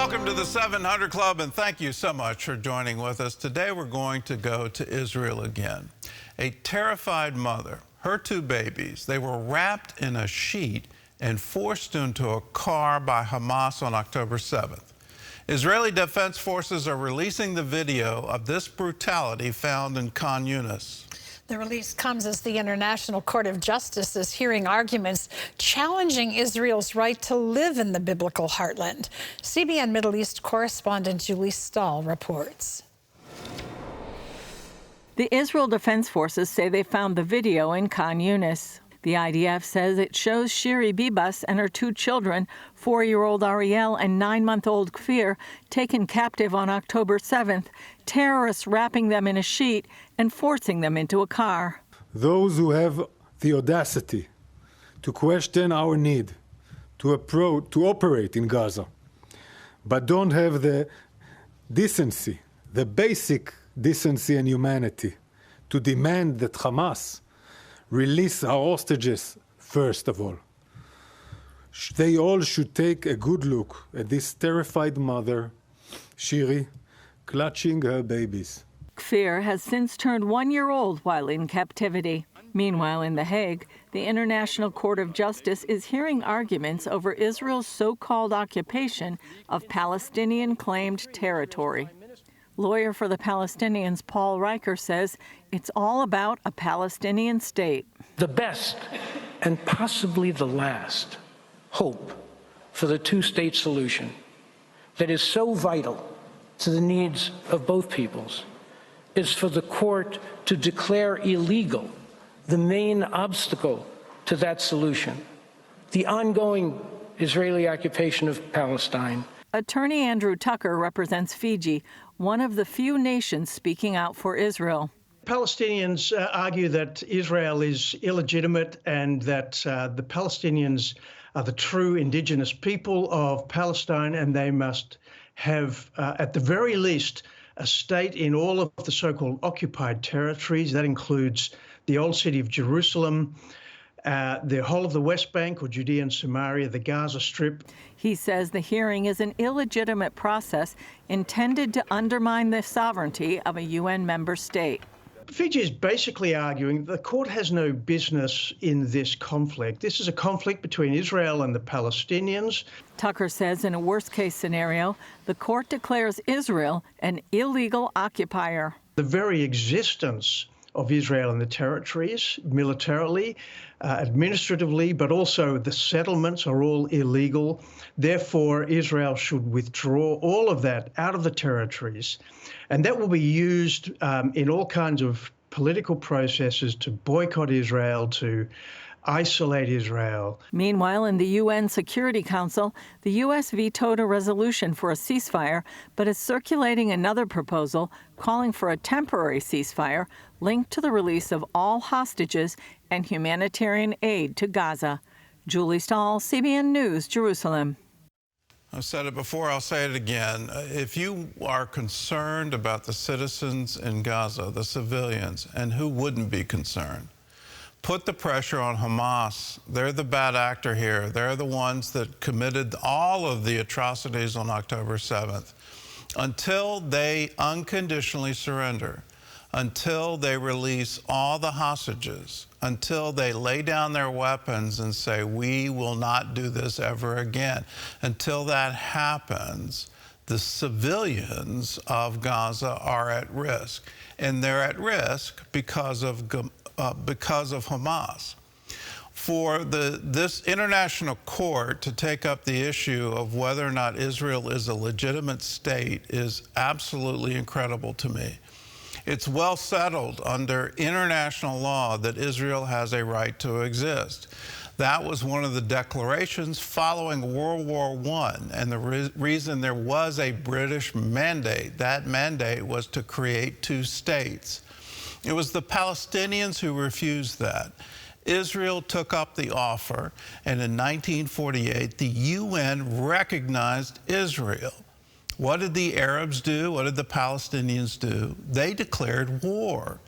Welcome to the 700 Club, and thank you so much for joining with us. Today we're going to go to Israel again. A terrified mother, her two babies, they were wrapped in a sheet and forced into a car by Hamas on October 7th. Israeli Defense Forces are releasing the video of this brutality found in Khan Younis. The release comes as the International Court of Justice is hearing arguments challenging Israel's right to live in the biblical heartland. CBN Middle East correspondent Julie Stahl reports. The Israel Defense Forces say they found the video in Khan Younis. The IDF says it shows Shiri Bibas and her two children, 4-year-old Ariel and 9-month-old Kfir, taken captive on October 7th, terrorists wrapping them in a sheet and forcing them into a car. Those who have the audacity to question our need to operate in Gaza, but don't have the decency, the basic decency and humanity, to demand that Hamas release our hostages first of all. They all should take a good look at this terrified mother, Shiri, clutching her babies. Kfir has since turned 1-year-old while in captivity. Meanwhile, in The Hague, the International Court of Justice is hearing arguments over Israel's so-called occupation of Palestinian-claimed territory. Lawyer for the Palestinians, Paul Riker, says it's all about a Palestinian state. The best and possibly the last hope for the two-state solution that is so vital to the needs of both peoples is for the court to declare illegal the main obstacle to that solution, the ongoing Israeli occupation of Palestine. Attorney Andrew Tucker represents Fiji, one of the few nations speaking out for Israel. Palestinians argue that Israel is illegitimate and that the Palestinians are the true indigenous people of Palestine, and they must have, at the very least, a state in all of the so-called occupied territories. That includes the old city of Jerusalem, the whole of the West Bank or Judea and Samaria, the Gaza Strip. He says the hearing is an illegitimate process intended to undermine the sovereignty of a UN member state. Fiji is basically arguing the court has no business in this conflict. This is a conflict between Israel and the Palestinians. Tucker says in a worst-case scenario, the court declares Israel an illegal occupier. The very existence of Israel and the territories, militarily, administratively, but also the settlements are all illegal. Therefore, Israel should withdraw all of that out of the territories. And that will be used in all kinds of political processes to boycott Israel, to isolate Israel. Meanwhile, in the UN Security Council, the U.S. vetoed a resolution for a ceasefire, but is circulating another proposal calling for a temporary ceasefire linked to the release of all hostages and humanitarian aid to Gaza. Julie Stahl, CBN News, Jerusalem. I've said it before, I'll say it again. If you are concerned about the citizens in Gaza, the civilians, and who wouldn't be concerned, put the pressure on Hamas. They're the bad actor here. They're the ones that committed all of the atrocities on October 7th. Until they unconditionally surrender, until they release all the hostages, until they lay down their weapons and say, we will not do this ever again, until that happens, the civilians of Gaza are at risk. And they're at risk because of Hamas. For this international court to take up the issue of whether or not Israel is a legitimate state is absolutely incredible to me. It's well settled under international law that Israel has a right to exist. That was one of the declarations following World War I, and the reason there was a British mandate, that mandate was to create two states. It was the Palestinians who refused that. Israel took up the offer, and in 1948, the UN recognized Israel. What did the Arabs do? What did the Palestinians do? They declared war.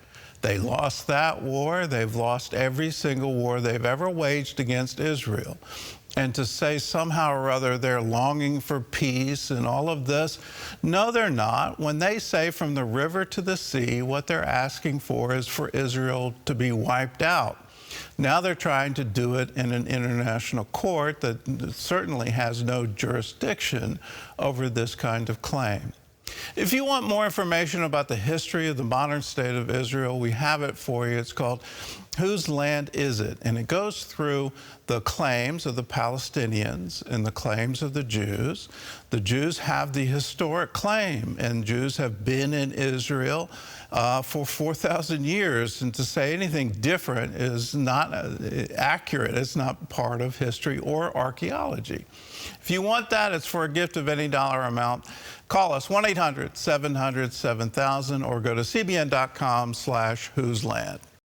They lost that war. They've lost every single war they've ever waged against Israel. and to say somehow or other they're longing for peace and all of this. No, they're not. When they say from the river to the sea, what they're asking for is for Israel to be wiped out. Now they're trying to do it in an international court that certainly has no jurisdiction over this kind of claim. If you want more information about the history of the modern state of Israel, we have it for you. It's called Whose Land Is It? And it goes through the claims of the Palestinians and the claims of the Jews. The Jews have the historic claim, and Jews have been in Israel for 4,000 years. And to say anything different is not accurate. It's not part of history or archaeology. If you want that, it's for a gift of any dollar amount. Call us 1-800-700-7000 or go to cbn.com/whoseland.